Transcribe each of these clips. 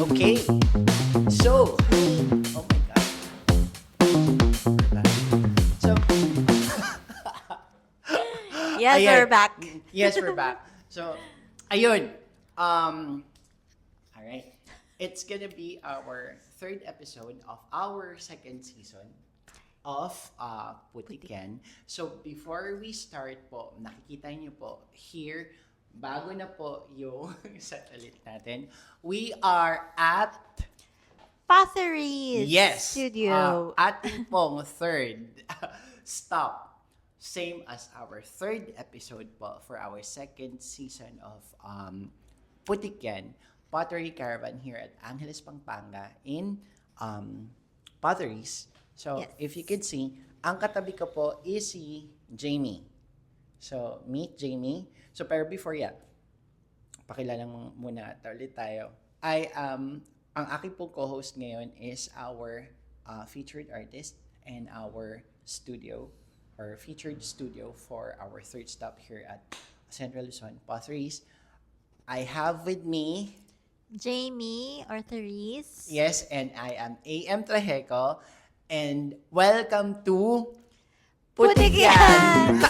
Okay. So, oh my God. So, Yes, ayan. we're back. Yes, we're back. So, ayun. Alright. It's gonna be our third episode of our second season of Putikan. So, before we start po, nakikita niyo po, here, bago na po yung set ulit natin, we are at Patheries yes, Studio. ating pong third stop. Same as our third episode po for our second season of Putikyan, Pottery Caravan here at Angeles, Pampanga in Potteries. So, Yes. if you could see, ang katabi ko po is si Jamie. So, meet Jamie. So, pero before yan, pakilala muna ulit tayo. Ang aking pong co-host ngayon is our featured artist and our studio or featured studio for our third stop here at Central Luzon, Potteries. I have with me, Jamie or Therese. yes, and I am AM Trajeco, and welcome to Putikyan!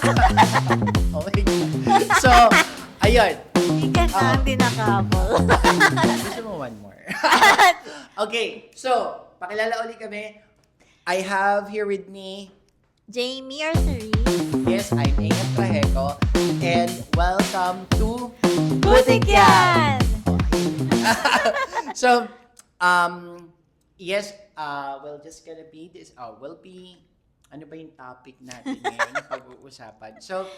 Oh my God. So, ayun. Hindi ka na ang dinakabol. Gusto mo one more? Okay, so, pakilala ulit kami. I have here with me, Jamie or Therese. yes, I'm AM Trajeco, and welcome to Putikyan! So, yes, we're just gonna be this, ano ba yung topic natin ngayon na pag-uusapan? So,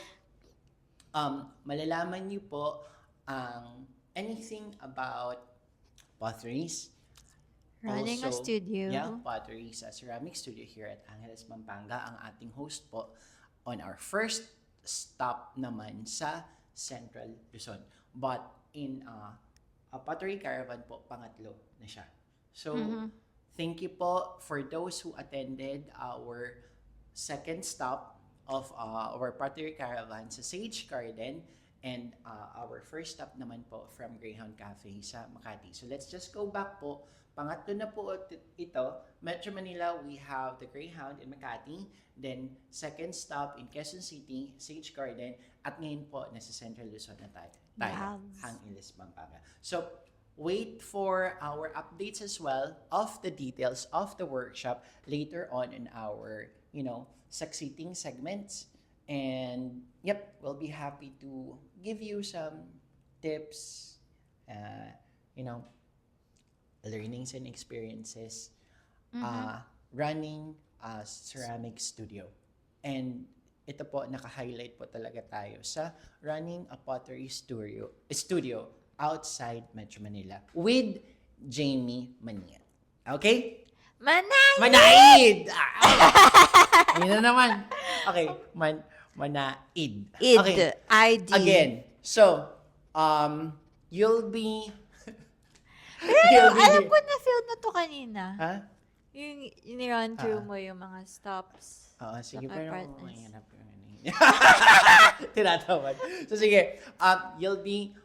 malalaman niyo po ang anything about potteries. Running a Also, studio. Yeah, potteries, a ceramic studio here at Angeles, Pampanga. Ang ating host po on our first stop naman sa Central Luzon. But in a pottery caravan po, pangatlo na siya. So, thank you po for those who attended our second stop of our pottery caravan sa Sage Garden and our first stop naman po from Greyhound Cafe sa Makati. So let's just go back po. Pangatlo na po ito. Metro Manila, we have the Greyhound in Makati. Then second stop in Quezon City, Sage Garden. At ngayon po, nasa Central Luzon na tayo. Yes. Angeles, Pampanga. So, wait for our updates as well of the details of the workshop later on in our, succeeding segments. And, yep, we'll be happy to give you some tips, learnings and experiences running a ceramic studio. And ito po, naka-highlight po talaga tayo sa running a pottery studio outside Metro Manila with Jamie Manian. Okay? Manay! Manaid! Yun na naman. Okay, Manaid. Id. Okay. ID. Again, so, you'll be... Pero alam ko na feel na to kanina. Ha? Yung ni-run through mo yung mga stops. Oo, sige, Sa pero partners. mahirap yung ano yun. Tinatawad. So, sige, you'll be,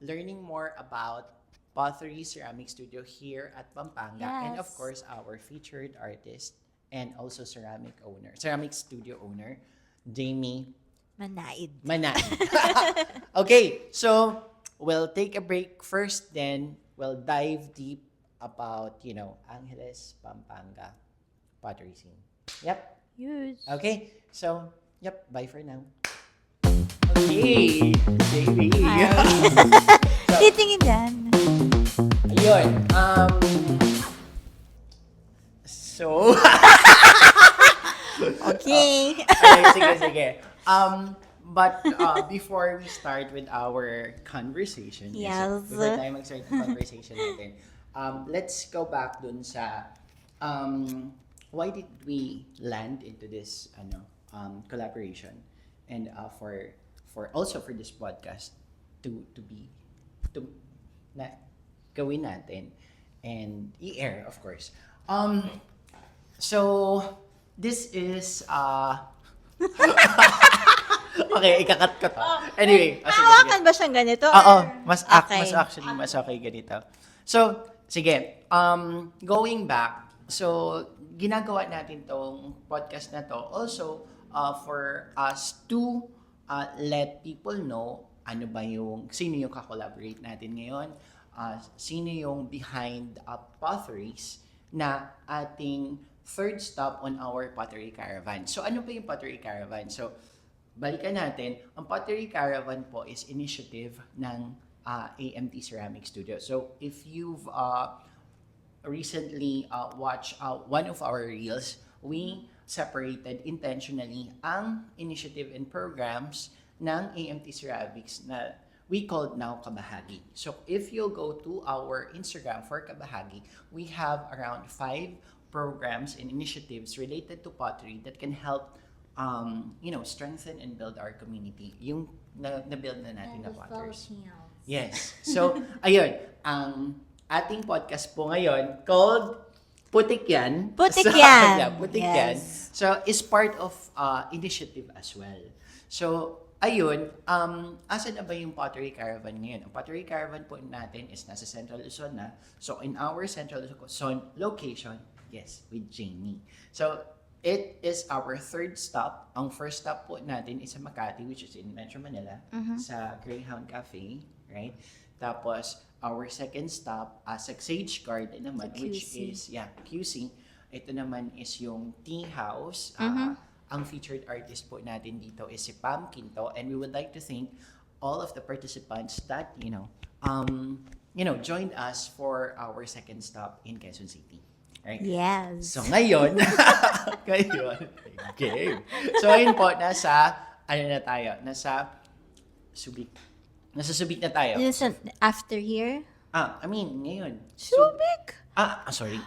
learning more about Pottery Ceramic Studio here at Pampanga. And of Yes. course, our featured artist and also ceramic studio owner, Jamie Manaid. Manay. Okay, so we'll take a break first, then we'll dive deep about, Angeles, Pampanga pottery scene. Yep. Huge. Okay, so, yep, bye for now. Okay, Jamie. Titingin dyan. Ayun, so, Okay. sige. But before we start with our conversation, Yes. before tayo mag-start yung conversation natin, let's go back dun sa why did we land into this collaboration and for also for this podcast to gawin natin and i-air, of course. So this is Okay, ikakat ko to. Anyway, sige, sige. Hawakan ba siyang ganito? Oo, or- Okay. mas okay ganito. So, sige, going back, so, ginagawa natin tong podcast na to also for us to let people know sino yung ka-collaborate natin ngayon, sino yung behind Potteries na ating third stop on our Pottery Caravan. So, ano ba yung Pottery Caravan? So, balikan natin, ang Pottery Caravan po is initiative ng AMT Ceramic Studio. So, if you've recently watched one of our reels, we separated intentionally ang initiative and programs ng AMT Ceramics na we called now Kabahagi. So, if you'll go to our Instagram for Kabahagi, we have around 5 programs and initiatives related to pottery that can help strengthen and build our community. Yung na-build na natin na potters. Yes. So, ayun, ang ating podcast po ngayon called Putik Yan. Putik So, Yan. yeah, Putik Yan. Yes. So, is part of initiative as well. So, ayun, asan na ba yung Pottery Caravan ngayon? Ang Pottery Caravan po natin is nasa Central Luzon na. So, in our Central Luzon location, yes, with Jamie. So, it is our third stop. Ang first stop po natin is sa Makati, which is in Metro Manila, sa Greyhound Cafe, right? Tapos, our second stop, sa Sage Garden naman, Sa which QC. is, QC. Ito naman is yung tea house. Ang featured artist po natin dito is si Pam Quinto, and we would like to thank all of the participants that, joined us for our second stop in Quezon City. Right? Yes. So ngayon, game. So ngayon po, nasa Subic. Nasa Subic na tayo. Yun sa- after here? Ngayon. Subic? Sorry.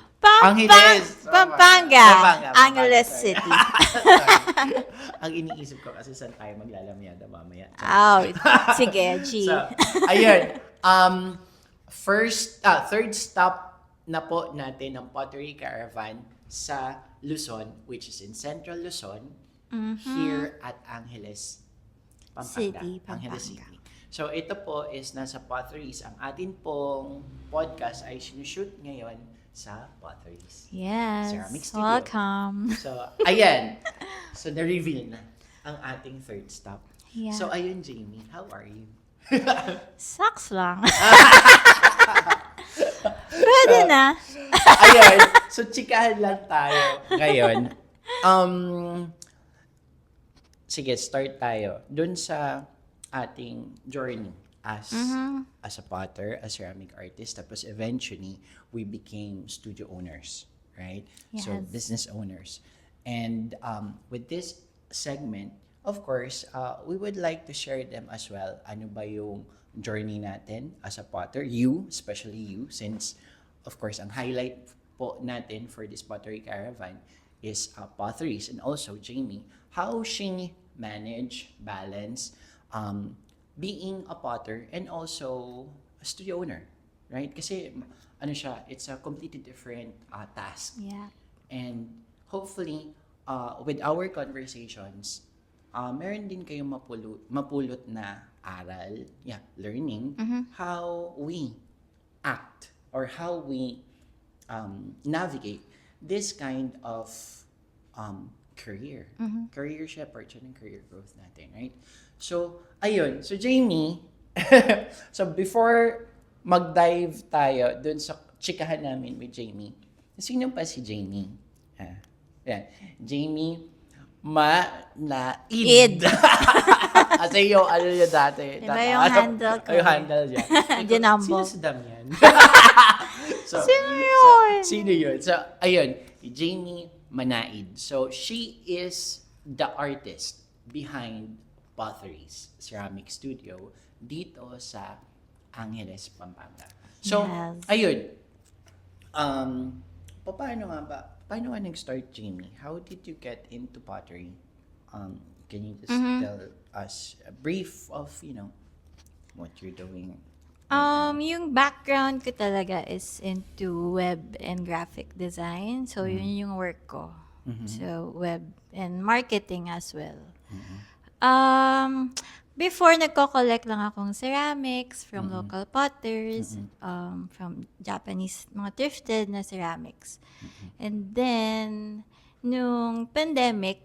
Angeles. Pampanga. Angeles Sorry. City. Sorry. Ang iniisip ko kasi saan tayo maglalamyada mamaya. Oh, sige, G. So, ayun. Third stop na po natin ang Pottery Caravan sa Luzon, which is in Central Luzon, here at Angeles, Pampanga. City, Angeles Pampanga. City. So, ito po is nasa Potteries. Ang atin pong podcast ay sinushoot ngayon sa Potteries. Yes. Ceramic Studio. Welcome. So, ayan. So, na-reveal na ang ating third stop. Yeah. So, ayun, Jamie. How are you? Sucks lang. Pwede na. Ayun. So, chikahan lang tayo ngayon. Sige, start tayo. Doon sa ating journey as a potter, a ceramic artist. Tapos eventually, we became studio owners, right? So, Yes. business owners. And with this segment, of course, we would like to share them as well. Ano ba yung journey natin as a potter? Especially you, since, of course, ang highlight po natin for this Pottery Caravan is potteries. And also, Jamie, how she balance, being a potter and also a studio owner, right? Kasi, it's a completely different task. Yeah. And hopefully, with our conversations, meron din kayong mapulot na aral, learning, how we act or how we navigate this kind of career. Career shepherd and career growth natin, right? So, ayun. So, Jamie, so before mag-dive tayo dun sa chikahan namin with Jamie, sino pa si Jamie? Yan. Jamie Manaid. Kasi yung niya dati. Diba yung handle ko? Yung handle niya. Dinumbo. Sino si Damian? Sino yun? Sino yun? So, ayun. Jamie Manaid. So, she is the artist behind Potteries Ceramic Studio dito sa Angeles, Pampanga. So, Yes. ayun. Paano nga nag-start, Jamie? How did you get into pottery? Can you just tell us a brief of, what you're doing? Yung background ko talaga is into web and graphic design. So, yun yung work ko. So, web and marketing as well. Um, Before, nagko-collect lang akong ceramics from local potters, from Japanese, mga thrifted na ceramics. And then, nung pandemic,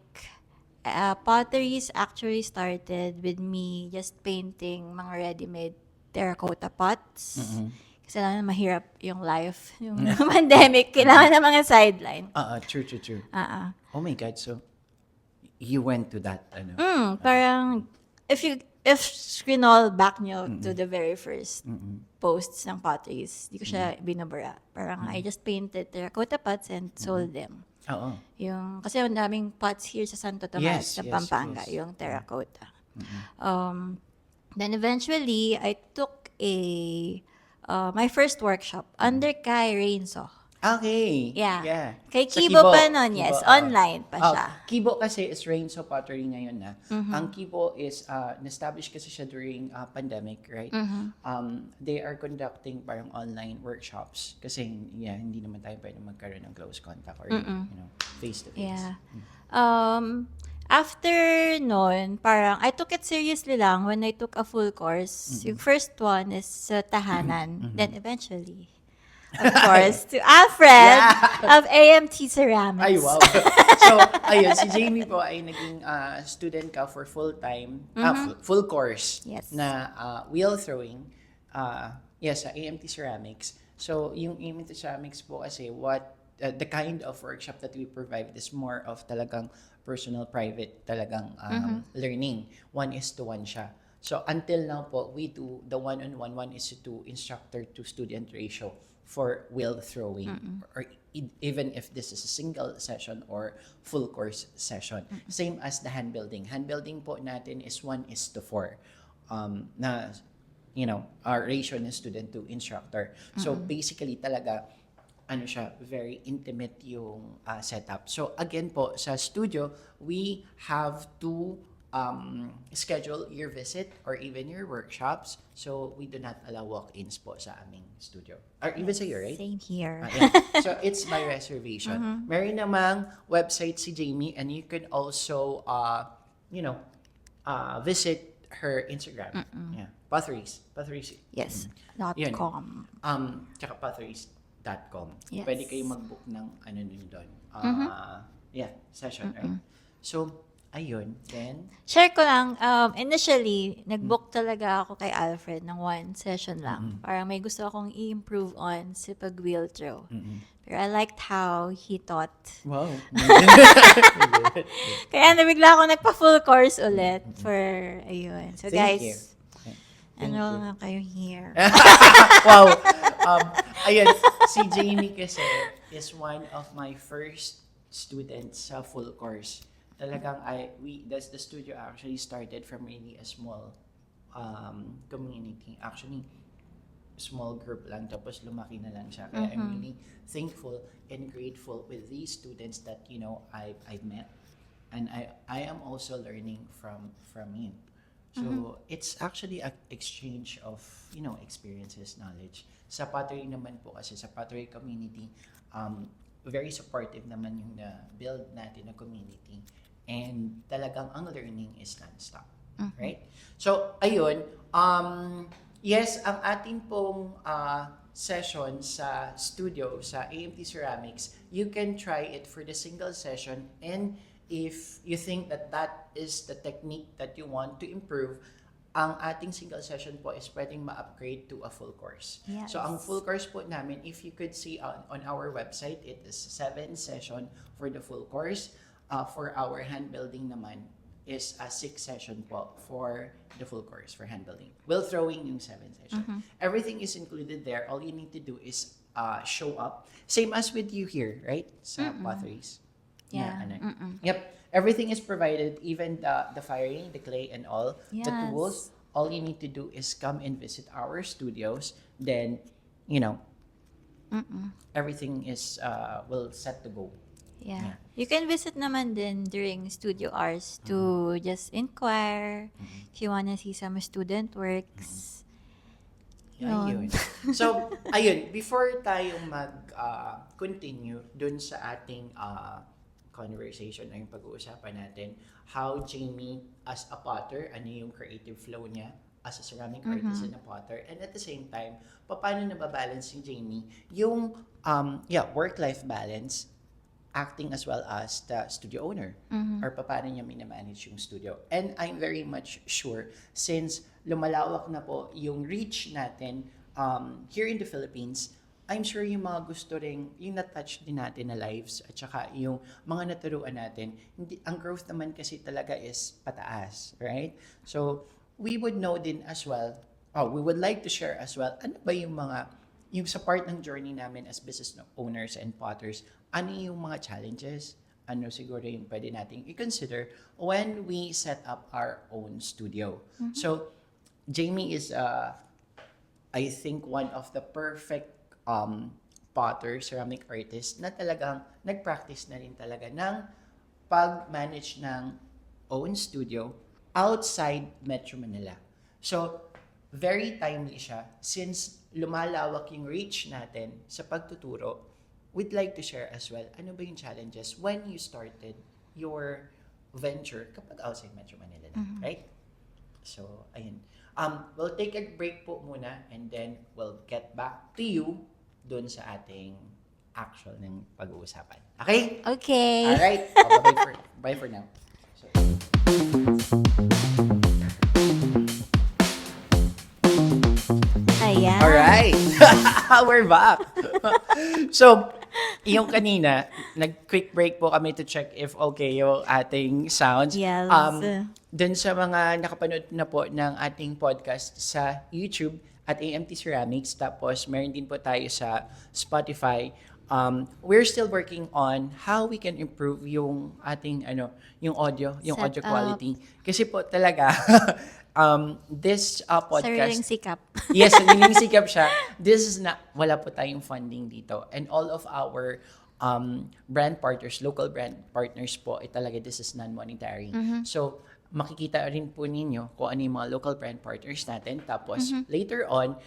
potteries actually started with me just painting mga ready-made terracotta pots. Kasi alam na mahirap yung life, yung pandemic, kailangan ng mga sideline. True. Ah. Oh my God, so you went to that, ano? Parang, if scroll back nyo to the very first posts ng potteries, di ko siya binabara. Parang, I just painted terracotta pots and sold them. Oo. Kasi ang daming pots here sa Santo Tomas, Yes, sa yes, Pampanga, yes. yung terracotta. Then eventually, I took my first workshop under kay Rainso. Okay. Yeah. Kay Sa Kibo pa nun, yes. oo. Online pa siya. Kibo kasi is Rainso Pottery ngayon na. Ang Kibo is, na-establish kasi siya during pandemic, right? They are conducting parang online workshops kasi hindi naman tayo pwede magkaroon ng close contact or face-to-face. Yeah. After nun, parang I took it seriously lang when I took a full course. Yung first one is sa Tahanan. Then eventually, of course, to Alfred of AMT Ceramics. Ay, wow. So, ayun, si Jamie po ay naging student ka for full-time, full course Yes. na wheel throwing sa AMT Ceramics. So, yung AMT Ceramics po kasi the kind of workshop that we provide is more of talagang personal, private talagang learning. 1:1 siya. So, until now po, we do the one-on-one, 1:2 instructor to student ratio for wheel throwing or even if this is a single session or full course session. Same as the hand building. Hand building po natin is 1:4 na our ratio ng student to instructor. So basically talaga siya, very intimate yung setup. So again po, sa studio, we have to schedule your visit or even your workshops. So we do not allow walk-ins po sa aming studio. Or even sa iyo, right? Same here. So it's by reservation. Meron namang website si Jamie and you can also visit her Instagram. Yeah. Potteries. Yes. Yun. .com. Tsaka potteries.com. Yes. Pwede kayo mag-book ng nun doon. Session, right? So, ayun. Then, Share ko lang, initially, nag-book talaga ako kay Alfred ng one session lang. Parang may gusto akong i-improve on sa pag-wheel throw. Pero I liked how he taught. wow. Kaya nabigla ako nagpa-full course ulit for, ayun. So Thank you. guys, enroll na kayo here. Wow. Ayun, si Jamie kasi is one of my first students sa full course. Talagang the studio actually started from really a small community. Actually, small group lang, tapos lumaki na lang siya. Kaya I'm really thankful and grateful with these students that, I've met. And I am also learning from you. So, it's actually an exchange of, experiences, knowledge. Sa pottery naman po kasi, sa pottery community, very supportive naman yung na-build natin na community. And talagang ang learning is non-stop. Right? So, ayun. Yes, ang ating pong session sa studio, sa AMT Ceramics, you can try it for the single session. And if you think that is the technique that you want to improve, ang ating single session po is pwedeng ma-upgrade to a full course. Yes. So, ang full course po namin, if you could see on our website, it is 7 session for the full course. For our hand building naman is a 6 session po for the full course for hand building. Wheel throwing yung 7 session. Everything is included there. All you need to do is show up. Same as with you here, right? Sa potteries. Yeah. Yep. Everything is provided, even the firing, the clay and all. Yes. The tools. All you need to do is come and visit our studios. Then, everything is will set to go. Yeah. You can visit naman din during studio hours to just inquire if you wanna see some student works. Ayun. So, ayun, before tayong mag-continue dun sa ating conversation o yung pag-uusapan natin how Jamie as a potter, ano yung creative flow niya as a ceramic artist and a potter, and at the same time, paano nababalance ni Jamie yung work-life balance, acting as well as the studio owner, or paano niya minamanage yung studio. And I'm very much sure, since lumalawak na po yung reach natin here in the Philippines, I'm sure yung mga gusto rin, yung na-touch din natin na lives, at saka yung mga naturuan natin, ang growth naman kasi talaga is pataas, right? So, we would know din as well, we would like to share as well, ano ba yung sa part ng journey namin as business owners and potters, ano yung mga challenges, ano siguro yung pwede nating i-consider when we set up our own studio. So, Jamie is, I think, one of the perfect potter, ceramic artist na talagang nag-practice na rin talaga ng pag-manage ng own studio outside Metro Manila. So, very timely siya since lumalawak yung reach natin sa pagtuturo. We'd like to share as well, ano ba yung challenges when you started your venture kapag outside Metro Manila na, right? So, ayun. We'll take a break po muna and then we'll get back to you dun sa ating actual ng pag-uusapan. Okay? Okay. Alright. Bye for now. So, Ayan. alright. We're back. So, yung kanina, nag-quick break po kami to check if okay yung ating sounds. Yes. Dun sa mga nakapanood na po ng ating podcast sa YouTube at AMT Ceramics, tapos meron din po tayo sa Spotify. We're still working on how we can improve yung ating yung audio Setup. quality. Kasi po talaga this podcast, Sariling sikap. yes, sariling sikap siya. This is not, wala po tayong funding dito. And all of our brand partners, local brand partners po, talaga this is non-monetary. So, makikita rin po ninyo kung ano yung mga local brand partners natin. Tapos, later on,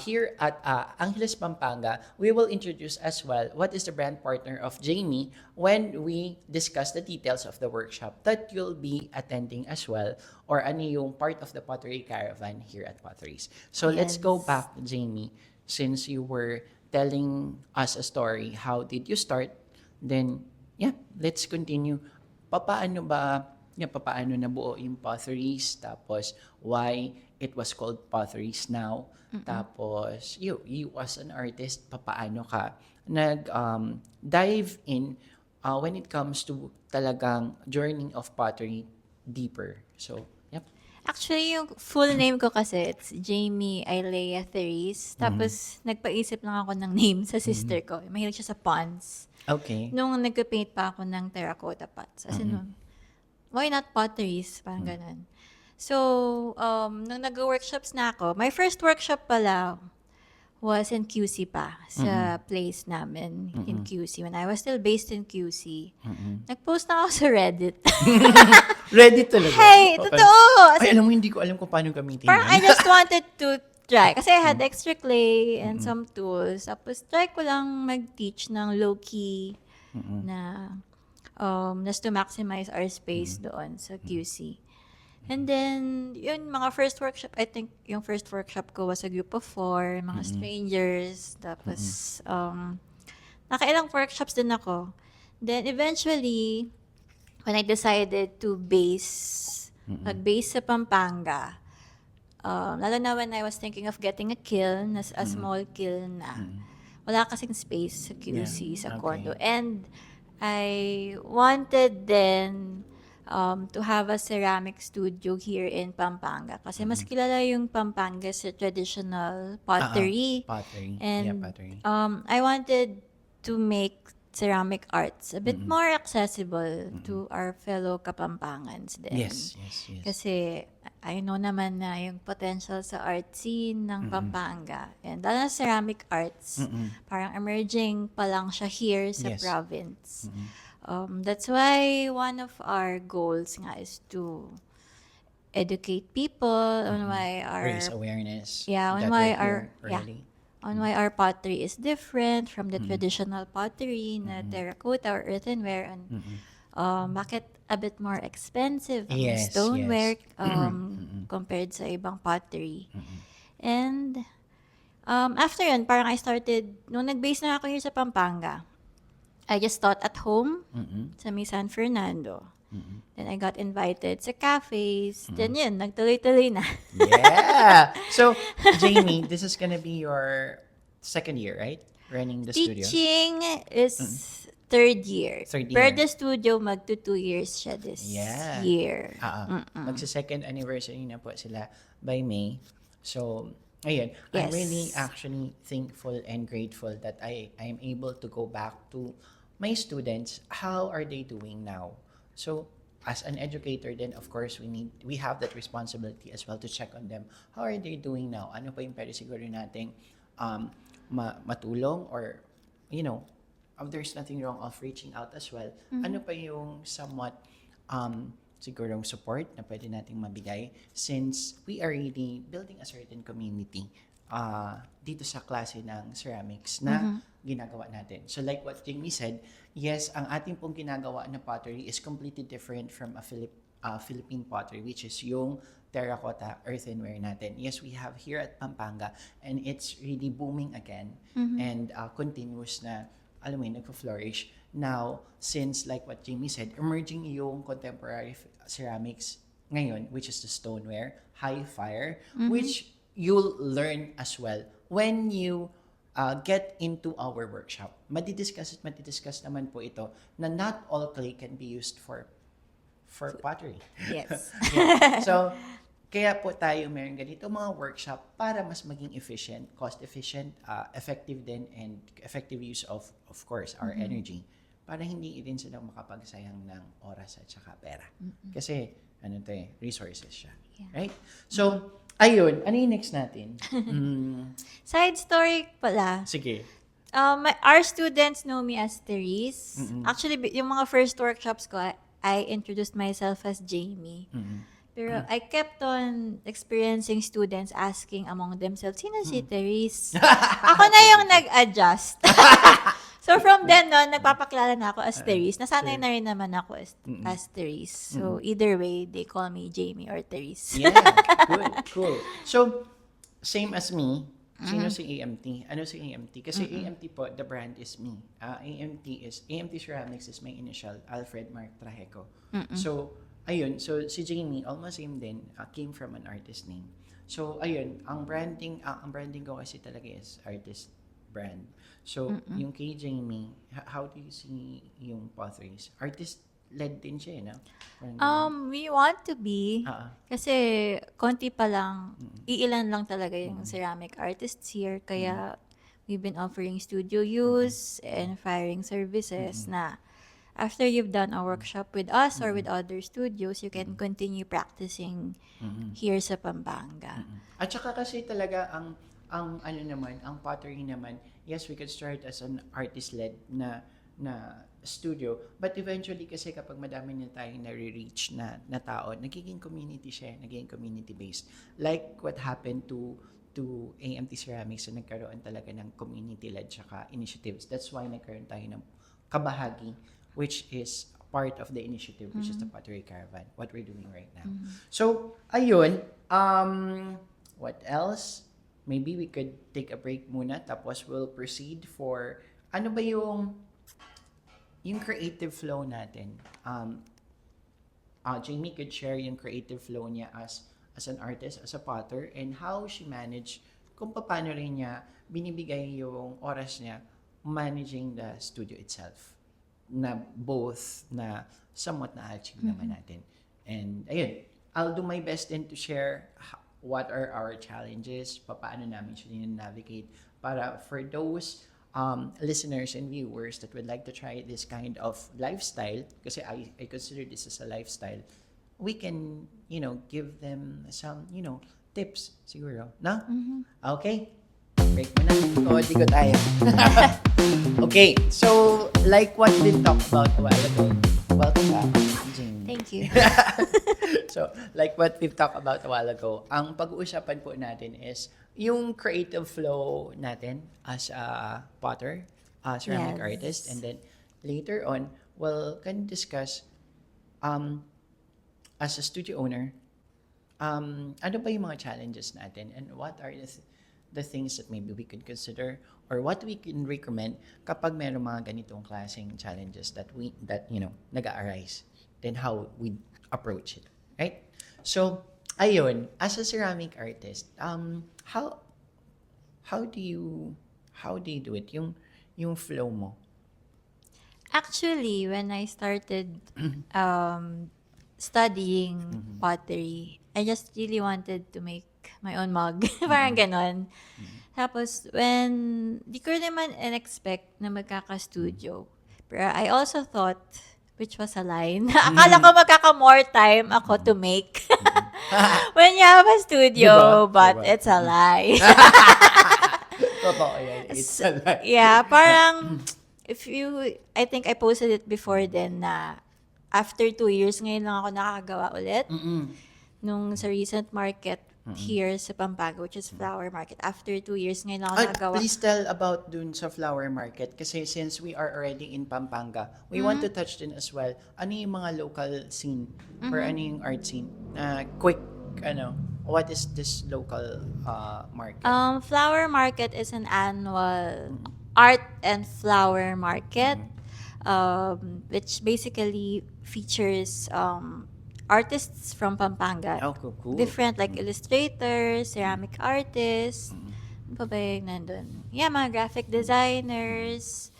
here at Angeles, Pampanga, we will introduce as well what is the brand partner of Jamie when we discuss the details of the workshop that you'll be attending as well, or ano yung part of the Pottery Caravan here at Potteries. So let's go Yes. back, Jamie, since you were telling us a story. How did you start? Then, let's continue. Paano nabuo yung Potteries? Tapos, why it was called Potteries now? Tapos, you as an artist, paano ka dive in when it comes to talagang journey of pottery deeper. So, yep. Actually, yung full name ko kasi, it's Jamie Ailea Therese. Tapos, nagpaisip lang ako ng name sa sister ko. Mahilig siya sa ponds. Okay. Nung nagpa-paint pa ako ng terracotta pots. As in, why not potteries? Parang ganun. So, nung nag-workshops na ako, my first workshop pala was in QC pa, sa place namin in QC. When I was still based in QC, nag-post na ako sa Reddit. Ready talaga? Hey, Okay. totoo! As Ay, in, alam mo, hindi ko alam kung paano gamitin parang I yan. just wanted to try. Kasi I had extra clay and some tools. Tapos try ko lang mag-teach ng low-key na just to maximize our space doon sa QC. And then, yun, mga first workshop, I think yung first workshop ko was a group of 4, mga strangers. Tapos, nakailang workshops din ako. Then, eventually, when I decided to mag-base sa Pampanga, lalo na when I was thinking of getting a kiln, a small kiln na, wala kasing space sa QC, sa okay. condo. And I wanted then to have a ceramic studio here in Pampanga. Kasi mas kilala yung Pampanga sa traditional pottery. Pottery. And pottery. I wanted to make ceramic arts a bit more accessible to our fellow Kapampangans din. Yes. Kasi I know naman na yung potential sa art scene ng Pampanga. And lalo na ceramic arts, parang emerging pa lang siya here sa Yes. province. That's why one of our goals nga is to educate people on why Raise awareness. Yeah, that on why we're here early. on why our pottery is different from the traditional pottery na terracotta or earthenware, and bakit a bit more expensive ang Yes, stoneware yes. compared sa ibang pottery. And after yun, parang I started, nung nag-base na ako here sa Pampanga, I just taught at home sa may San Fernando. Then I got invited sa cafes. Then yun, nagtuloy-tuloy na. Yeah. So, Jamie, this is gonna be your second year, right? Running the studio. Teaching is third year. Third Per year. the studio, magto 2 years siya this Yeah. year. Magsa-second anniversary na po sila by May. So, ayun. I'm Yes. really actually thankful and grateful that I'm able to go back to my students. How are they doing now? So, as an educator then, of course, we have that responsibility as well to check on them. How are they doing now? Ano pa yung pwede siguro nating matulong or, there's nothing wrong of reaching out as well. Ano pa yung somewhat sigurong support na pwede nating mabigay since we are really building a certain community dito sa klase ng ceramics na ginagawa natin. So like what Jamie said, yes, ang ating pong ginagawa na pottery is completely different from a Philippine pottery, which is yung terracotta earthenware natin. Yes, we have here at Pampanga and it's really booming again and continuous na, alam mo yun, nagpo-flourish. Now, since like what Jamie said, emerging yung contemporary ceramics ngayon, which is the stoneware, high fire, which you'll learn as well when you get into our workshop. Madidiscuss naman po ito na not all clay can be used for pottery. Yes. Yeah. So, kaya po tayo meron ganito mga workshop para mas maging efficient, cost efficient, effective din, and effective use of course, our energy. Para hindi din sila makapagsayang ng oras at saka pera. Kasi, resources siya. Yeah. Right? So, ayun. Ano yung next natin? Side story pala. Sige. Our students know me as Therese. Actually, yung mga first workshops ko, I introduced myself as Jamie. Pero I kept on experiencing students asking among themselves, sino si Therese? Ako na yung nag-adjust. So from then on, nagpapakilala na ako as Therese. Nasanay na rin naman ako as Therese. So either way, they call me Jamie or Therese. Yeah. Good. Cool. So, same as me. Sino si AMT? Ano si AMT? Kasi AMT po, the brand is me. AMT Ceramics is my initial, Alfred Mark Trajeco. So, ayun. So, si Jamie, almost same din, came from an artist name. So, ayun. Ang branding ko kasi talaga is artist brand. So, yung kay Jamie, how do you see yung potteries? Artist-led din siya, no? We want to be. Kasi konti pa lang, iilan lang talaga yung ceramic artists here. Kaya we've been offering studio use and firing services na after you've done a workshop with us or with other studios, you can continue practicing here sa Pampanga. At saka kasi talaga ang pottery naman, yes, we could start as an artist-led na studio, but eventually kasi kapag madami na tayong nare-reach na tao, nagiging community siya, nagiging community-based. Like what happened to AMT Ceramics, na nagkaroon talaga ng community-led saka initiatives. That's why nagkaroon tayo ng kabahagi, which is part of the initiative, which is the Pottery Caravan, what we're doing right now. So, ayun, what else? Maybe we could take a break muna, tapos we'll proceed for, ano ba yung creative flow natin? Jamie could share yung creative flow niya as an artist, as a potter, and how she managed, kung paano rin niya binibigay yung oras niya managing the studio itself. Na both na somewhat na-achieve naman natin. And ayun, I'll do my best then to share what are our challenges, paano namin siya navigate para for those listeners and viewers that would like to try this kind of lifestyle, kasi I consider this as a lifestyle, we can, give them some, tips siguro, no? Okay? Break mo na. Ikot tayo. Okay, so like what we talked about a while ago, welcome back, Jamie. Thank you. So, like what we've talked about a while ago, ang pag-uusapan po natin is yung creative flow natin as a potter, ceramic Yes. artist, and then later on, we'll kind of discuss um, as a studio owner, ano ba yung mga challenges natin and what are the things that maybe we could consider or what we can recommend kapag meron mga ganitong klaseng challenges that nag-arise, then how we approach it, right? So ayun, as a ceramic artist, how do you do it, yung flow mo? Actually, when I started studying pottery, I just really wanted to make my own mug. Parang ganon. Tapos, di ko naman in-expect na magkaka-studio. Pero I also thought, which was a lie, na akala ko magkaka-more time ako to make when you have a studio, but Diba? it's a lie. Totoo yan. It's a lie. Yeah, parang, I think I posted it before then na after 2 years, ngayon lang ako nakakagawa ulit. Nung sa recent market here sa Pampanga, which is flower market. After 2 years, ngayon lang ako nakagawa. Please tell about dun sa flower market kasi since we are already in Pampanga, we want to touch din as well. Ano yung mga local scene or ano yung art scene? Quick, what is this local market? Flower market is an annual art and flower market, which basically features artists from Pampanga. Oh, cool. Different, like illustrators, ceramic artists. Ano pa ba yung nandun? Yeah, mga graphic designers.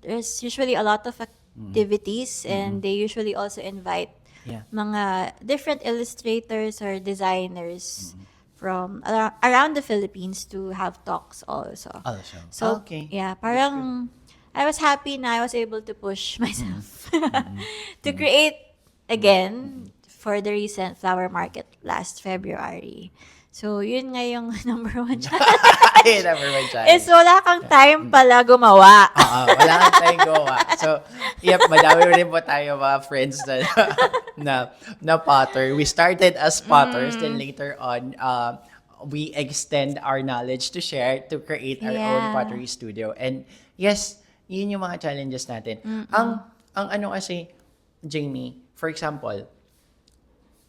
There's usually a lot of activities and they usually also invite mga different illustrators or designers from around the Philippines to have talks also. So, okay. yeah, parang I was happy na I was able to push myself to create again for the recent flower market last February. So, yun nga yung number one challenge. Number one challenge. Is wala kang time pala gumawa. Wala kang time gawa. So, madami rin po tayo mga friends na potter. We started as potters, then later on, we extend our knowledge to share, to create our own pottery studio. And yes, yun yung mga challenges natin. Ang ano kasi, Jamie, for example,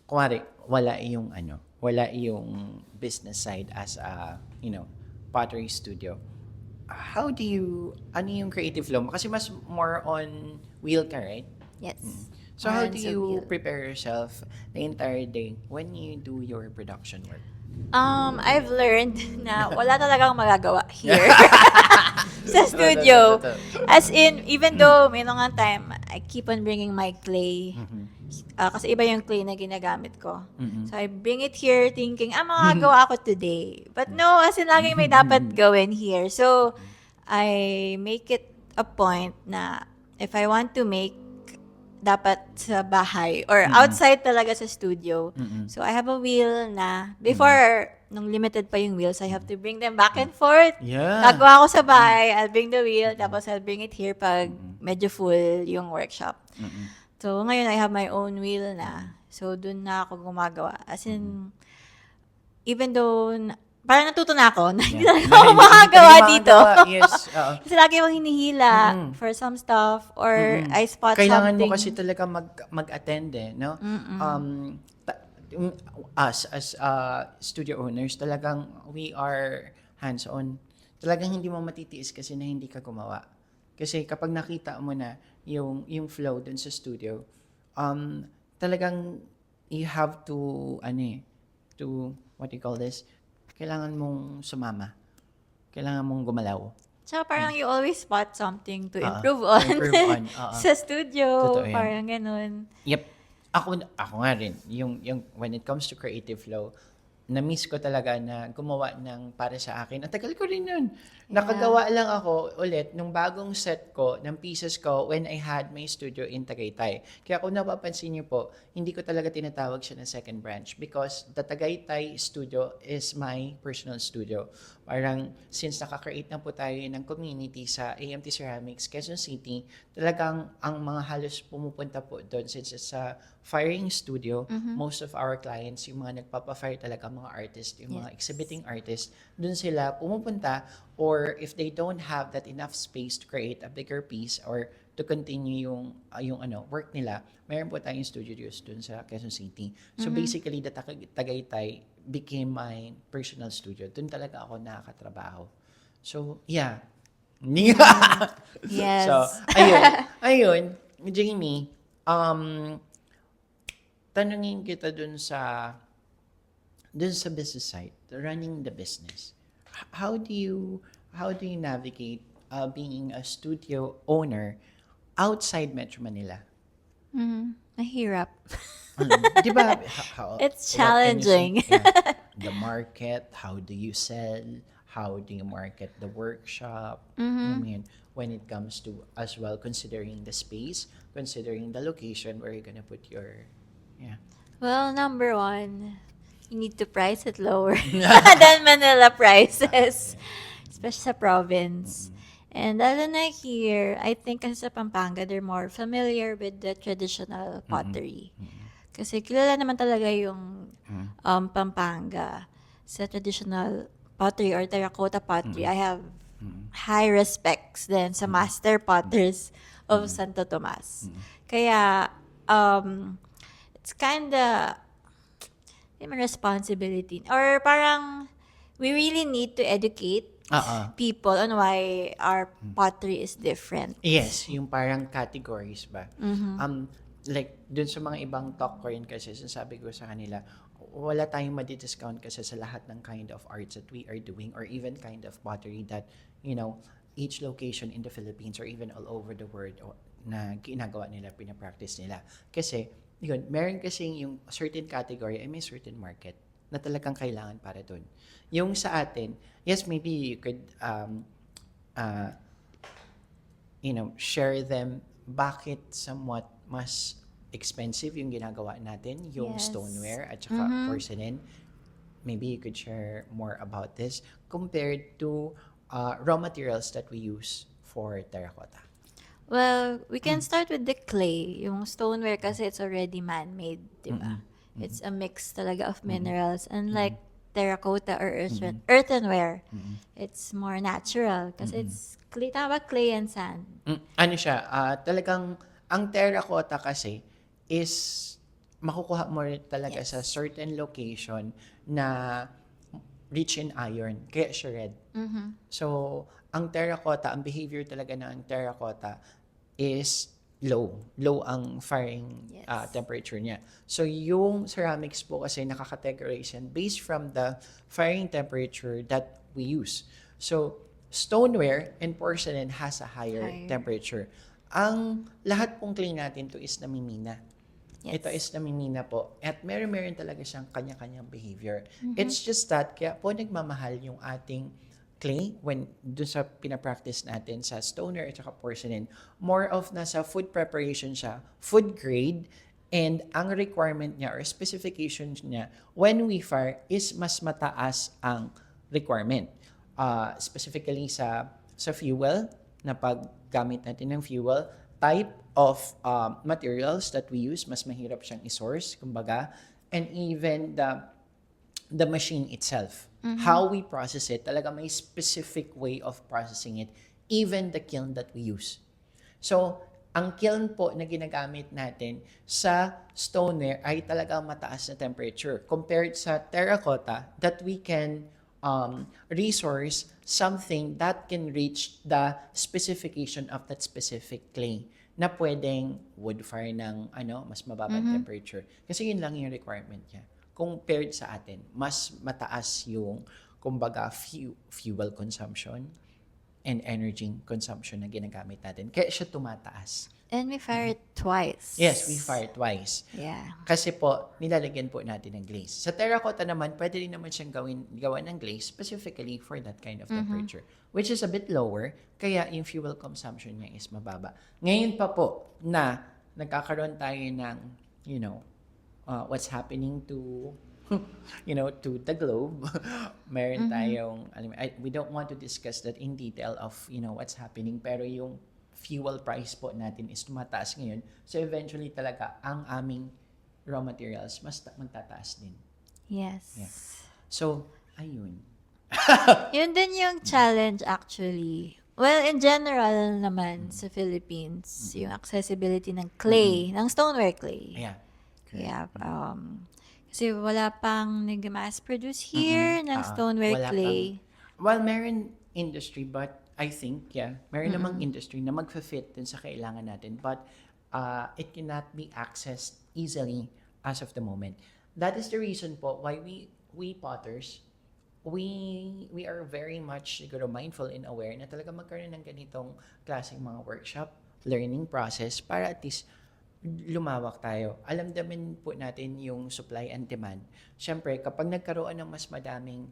kumari, wala yung business side as a, pottery studio. How do you, ano yung creative flow mo? Kasi mas more on wheel ka, right? Yes. So how do Hands of you wheel. prepare yourself the entire day when you do your production work? I've learned na wala talagang magagawa here sa studio. As in, even though may mga time, I keep on bringing my clay. Kasi iba yung clay na ginagamit ko. So I bring it here thinking, makagawa ako today. But no, as in, laging may dapat gawin here. So, I make it a point na if I want to make, dapat sa bahay or outside talaga sa studio. So, I have a wheel na before, nung limited pa yung wheels, I have to bring them back and forth. Yeah. Gagawa ko sa bahay, I'll bring the wheel, tapos I'll bring it here pag medyo full yung workshop. So, ngayon, I have my own wheel na. So, dun na ako gumagawa. As in, even though, parang natuto na ako na hindi talaga ako makagawa dito. Yes. Kasi lagi akong hinihila for some stuff or I spot Kailangan something. mo kasi talaga mag-attend no? Us as studio owners, talagang we are hands-on. Talagang hindi mo matitiis kasi na hindi ka gumawa. Kasi kapag nakita mo na yung flow dun sa studio, talagang you have to, what do you call this? Kailangan mong sumama. Kailangan mong gumalaw. Tsaka parang you always spot something to improve on. Sa studio. Totoo yan. Parang ganun. Yep. Ako nga rin. Yung when it comes to creative flow, na-miss ko talaga na gumawa ng para sa akin. Ang tagal ko rin yun. Nakagawa lang ako ulit nung bagong set ko ng pieces ko when I had my studio in Tagaytay. Kaya kung napapansin niyo po, hindi ko talaga tinatawag siya na second branch because the Tagaytay studio is my personal studio. Parang since nakakreate na po tayo ng community sa AMT Ceramics, Quezon City, talagang ang mga halos pumupunta po doon since it's a firing studio, most of our clients, yung mga nagpapa-fire talaga, mga artist, yung mga Yes. exhibiting artist, dun sila pumupunta, or if they don't have that enough space to create a bigger piece or to continue yung work nila, mayroon po tayong studios dun sa Quezon City. So basically, the Tagaytay became my personal studio. Dun talaga ako nakakatrabaho. So, yeah. Yes. So, ayun, Jamie, tanungin kita dun sa business side, running the business. How do you navigate being a studio owner outside Metro Manila? Mahirap. Di ba? It's What can you say? challenging. Yeah. The market, how do you sell? How do you market the workshop? I mean, when it comes to as well considering the space, considering the location where you're gonna put your, yeah. Well, number one, you need to price it lower than Manila prices, especially sa province. And lalo na here, I think kasi sa Pampanga, they're more familiar with the traditional pottery. Kasi kilala naman talaga yung Pampanga sa traditional pottery or terracotta pottery. I have high respects then sa master potters of Santo Tomas. Kaya, it's kinda responsibility. Or parang, we really need to educate people on why our pottery is different. Yes, yung parang categories ba? Like, dun sa mga ibang talk ko rin kasi, sinasabi ko sa kanila, wala tayong madi-discount kasi sa lahat ng kind of arts that we are doing or even kind of pottery that, each location in the Philippines or even all over the world na ginagawa nila, pinapractice nila. Kasi, yun, meron kasing yung certain category ay may certain market na talagang kailangan para dun. Yung sa atin, yes, maybe you could share them bakit somewhat mas expensive yung ginagawa natin, yung Yes. stoneware at saka porcelain. Maybe you could share more about this compared to raw materials that we use for terracotta. Well, we can start with the clay. Yung stoneware kasi it's already man-made, di ba? It's a mix talaga of minerals. Unlike terracotta or earthenware, it's more natural kasi it's clay, tama ba? Clay and sand. Ano siya, talagang ang terracotta kasi is makukuha mo rin talaga Yes. sa certain location na rich in iron, kaya siya red. So, ang terracotta, ang behavior talaga ng terracotta is low. Low ang firing Yes. temperature niya. So, yung ceramics po kasi nakakategorize yan based from the firing temperature that we use. So, stoneware and porcelain has a higher temperature. Ang lahat pong clay natin to is namimina. Yes. Ito is namimina po. At meron talaga siyang kanya-kanyang behavior. It's just that, kaya po nagmamahal yung ating clay when dun sa pinapractice natin sa stoneware at saka porcelain. More of nasa food preparation siya, food grade, and ang requirement niya or specifications niya when we fire is mas mataas ang requirement. Specifically sa fuel, na paggamit natin ng fuel, type of materials that we use, mas mahirap siyang i-source, kumbaga, and even the machine itself. How we process it, talaga may specific way of processing it, even the kiln that we use. So, ang kiln po na ginagamit natin sa stoneware ay talagang mataas na temperature compared sa terracotta that we can resource something that can reach the specification of that specific clay na pwedeng wood fire ng mas mababang temperature. Kasi yun lang yung requirement niya. Compared sa atin, mas mataas yung, kumbaga, fuel consumption and energy consumption na ginagamit natin. Kaya siya tumataas. And we fire it twice. Yes, we fire twice. Yeah. Kasi po, nilalagyan po natin ng glaze. Sa terracotta naman, pwede rin naman siyang gawa ng glaze specifically for that kind of temperature, which is a bit lower, kaya yung fuel consumption niya is mababa. Ngayon pa po na nagkakaroon tayo ng, what's happening to, to the globe, meron tayong, we don't want to discuss that in detail of, what's happening, pero yung fuel price po natin is tumataas ngayon. So eventually talaga, ang aming raw materials mas matataas din. Yes. Yeah. So, ayun. Yun din yung challenge actually. Well, in general naman sa Philippines, yung accessibility ng clay, ng stoneware clay. Yeah. Yeah. Kasi wala pang nag-mass produce here ng stoneware Wala clay. Well, meron industry, but I think, meron namang industry na mag-fit dun sa kailangan natin, but it cannot be accessed easily as of the moment. That is the reason po why we potters, we are very much siguro mindful and aware na talaga magkaroon ng ganitong klaseng mga workshop, learning process para at least lumawak tayo. Alam naman po natin yung supply and demand. Siyempre, kapag nagkaroon ng mas madaming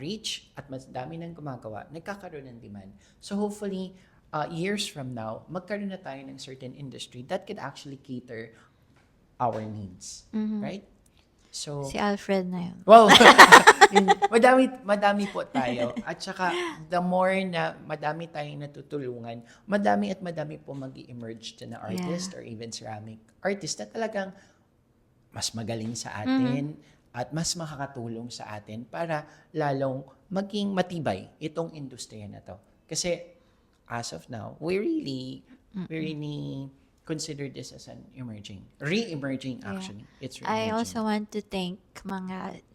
reach at mas dami ng gumagawa, nagkakaroon ng demand. So hopefully, years from now, magkaroon na tayo ng certain industry that could actually cater our needs. Right? So, Si Alfred na yun. wow! madami po tayo. At saka, the more na madami tayong natutulungan, madami at madami po mag-emerge na artist or even ceramic artist na talagang mas magaling sa atin at mas makakatulong sa atin para lalong maging matibay itong industriya na to. Kasi, as of now, we really consider this as an re-emerging actually. It's I re-emerging. also want to thank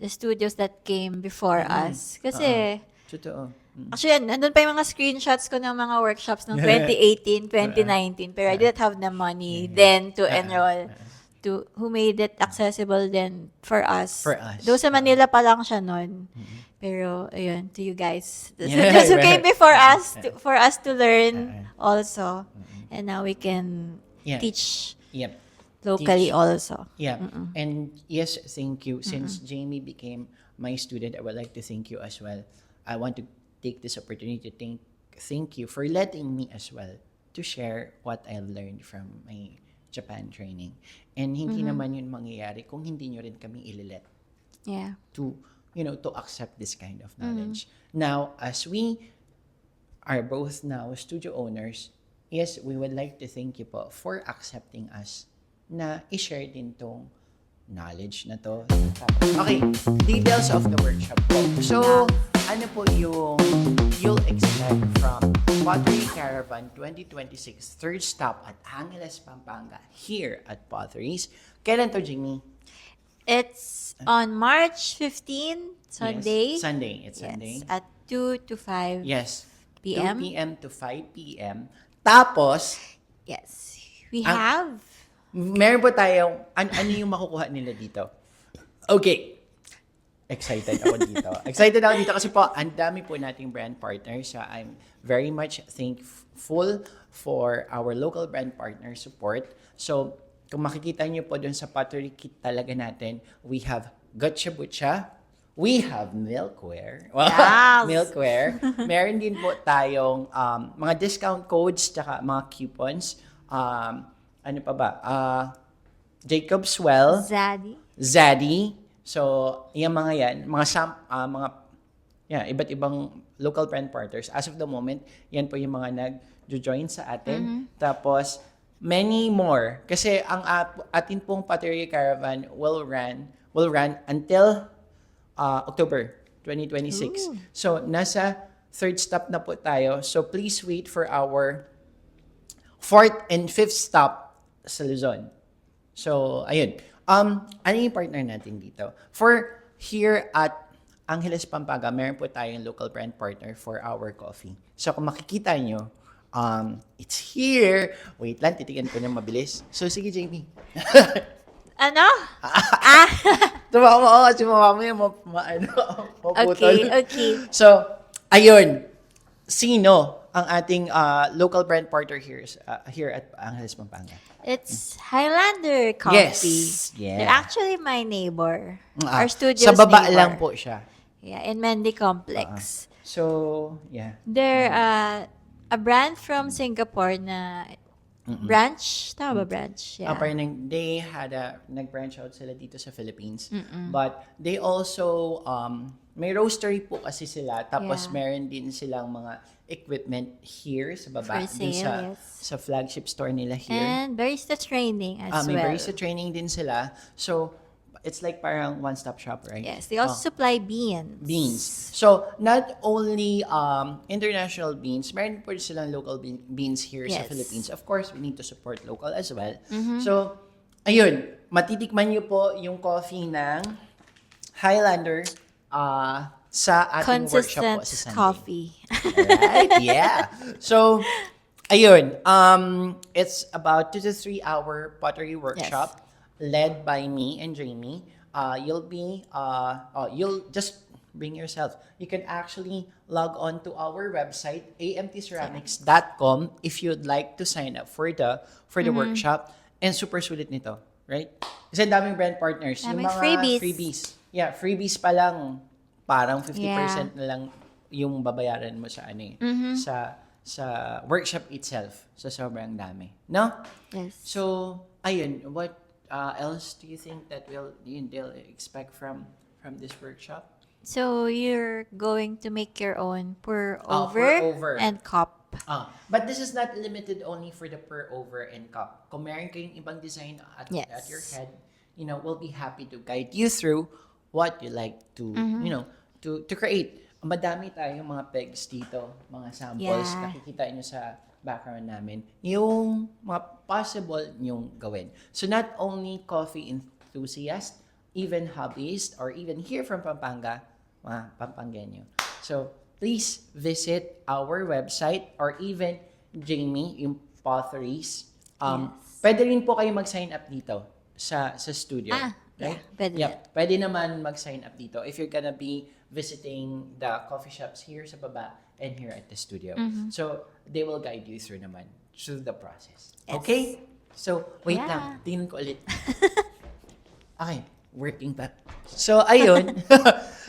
the studios that came before us. Kasi, Totoo. actually, nandun pa yung mga screenshots ko ng mga workshops ng 2018, 2019, pero I didn't have the money then to enroll. Who made it accessible then for us. For us. Though sa Manila pa lang siya nun. Pero, ayun, to you guys. The Yeah, studios who right. came before us, for us to learn also. And now we can teach Yep. locally also. Yeah. And yes, thank you. Since Jamie became my student, I would like to thank you as well. I want to take this opportunity to thank you for letting me as well to share what I've learned from my Japan training. And hindi naman yun mangyayari kung hindi nyo rin kami ililet Yeah. to accept this kind of knowledge. Now, as we are both now studio owners, yes, we would like to thank you po for accepting us na i-share din tong knowledge na to. Okay, details of the workshop po. So, ano po yung you'll expect from Pottery Caravan 2026 third stop at Angeles, Pampanga here at Potteries. Kailan to, Jimmy? It's on March 15, Sunday. Yes, Sunday. It's Sunday. Yes, at 2 to 5 Yes. p.m. 2 p.m. to 5 p.m. Tapos, Yes. We have meron po tayong, ano yung makukuha nila dito? Okay. Excited ako dito. Excited ako dito kasi po, ang dami po nating brand partners. So I'm very much thankful for our local brand partner support. So, kung makikita niyo po dun sa pottery kit talaga natin, we have Gotcha Butcha, we have Milkware. Yes. Milkware. Meron din po tayong mga discount codes tsaka mga coupons. Ano pa ba? Jacob's Well, Zaddy. So, yung mga yan, iba't ibang local brand partners. As of the moment, yan po yung mga nag-join sa atin. Tapos, many more. Kasi ang atin pong Pottery Caravan will run until October 2026. Ooh. So, nasa third stop na po tayo. So, please wait for our fourth and fifth stop sa Luzon. So, ayun. Ano yung partner natin dito? For here at Angeles, Pampanga, meron po tayong local brand partner for our coffee. So, kung makikita nyo, it's here. Wait lang, titigan ko na mabilis. So, sige, Jamie. Ano? Tumawa mo ako kasi mamaya maputol. Okay. So, ayun. Sino ang ating local brand partner here at Angeles, Pampanga? It's Highlander Coffee. Yes. Yeah. They're actually my neighbor. Our studio's Sa baba neighbor. lang po siya. Yeah, in Mendy Complex. So, yeah. They're a brand from Singapore na branch. Tama ba branch? Yeah. Parang nag-branch out sila dito sa Philippines. But they also, may roastery po kasi sila. Tapos Yeah. meron din silang mga equipment here sa baba. For dun sale, yes. sa flagship store nila here. And barista training as May well. barista training din sila. So, it's like parang one-stop shop, right? Yes, they also supply beans. Beans. So, not only international beans, meron po silang local beans here sa Yes. Philippines. Of course, we need to support local as well. So, ayun, matitikman niyo po yung coffee ng Highlander sa ating workshop po Consistent sa Sunday. coffee. Right? Yeah. So, ayun, it's about 2 to 3 hour pottery workshop led by me and Jamie. You'll just bring yourself. You can actually log on to our website, amtceramics.com, if you'd like to sign up for the workshop. And super sulit nito, right? Kasi daming brand partners. Yung Daming mga freebies. Yeah, freebies pa lang, parang 50% na lang yung babayaran mo sa ano sa workshop itself. So, sobrang dami. No? Yes. So, ayun, what else do you think that they'll expect from this workshop? So you're going to make your own pour Oh, over, pour-over. and cup. But this is not limited only for the pour over and cup. Kung meron kayong ibang design at Yes. your head, we'll be happy to guide you through what you like to, to create. Madami tayong mga pegs dito, mga samples, Yeah. nakikita nyo sa background namin, yung mga possible nyong gawin. So not only coffee enthusiasts, even hobbyists, or even here from Pampanga, mga Pampangueño. So please visit our website or even Jamie, yung Potteries. Pwede rin po kayo mag-sign up dito sa studio. Right? Pwede. Pwede naman mag-sign up dito if you're gonna be visiting the coffee shops here sa baba and here at the studio. So, they will guide you through the process. Yes. Okay? So, wait Yeah. lang. Tingnan ko ulit. Okay. Working pa. So, ayun.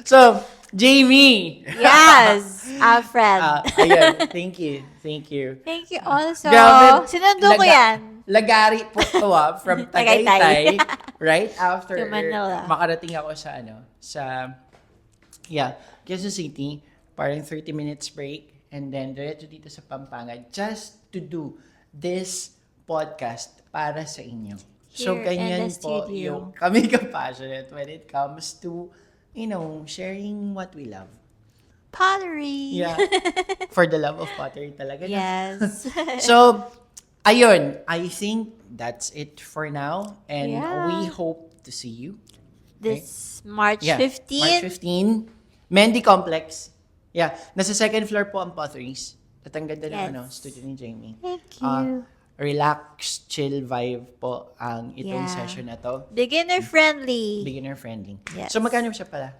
So, Jamie! Yes, Alfred. Ayun. Thank you. Thank you. Thank you also. Grabe, Sinundo ko yan. Lagari po to from Tagaytay. Tagaytay. Right after To Manila. makarating ako sa Quezon City, parang 30 minutes break, and then diretso dito sa Pampanga just to do this podcast para sa inyo. So, Here in ganyan the po studio. yung kami ka-passionate when it comes to, sharing what we love. Pottery. Yeah. For the love of pottery talaga. no? Yes. So, ayun, I think that's it for now. And Yeah. we hope to see you. This March Yeah, 15. March 15. Mendy Complex. Yeah. Nasa second floor po ang Potteries. At ang ganda ng Yes. studio ni Jamie. Thank you. Relax, chill vibe po ang itong Yeah. session na to. Beginner friendly. Beginner friendly. Yes. So, magkano siya pala?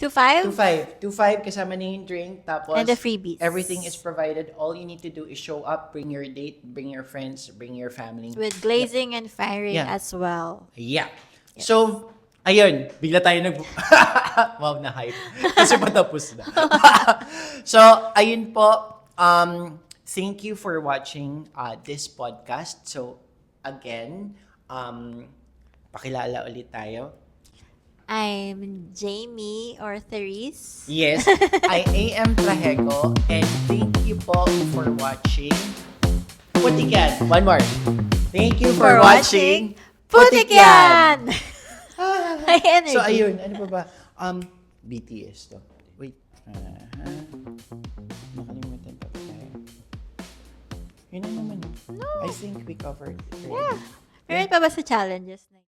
2.5? 2.5 kasama na yung drink. Tapos, And the freebies. everything is provided. All you need to do is show up, bring your date, bring your friends, bring your family. With glazing and firing Yeah. as well. Yeah. So, ayun, bigla tayo wow, na hype. Kasi patapos na. So, ayun po. Thank you for watching this podcast. So, again, pakilala ulit tayo. I'm Jamie or Therese. Yes, I am Trajeco, and thank you po for watching Putikan. One more. Thank you for watching Putikan! May energy. So, ayun. Ano pa ba? BTS to. Wait. Nakalimutan pa tayo. Yun na naman. No. I think we covered it. Yeah. Meron pa ba sa challenges na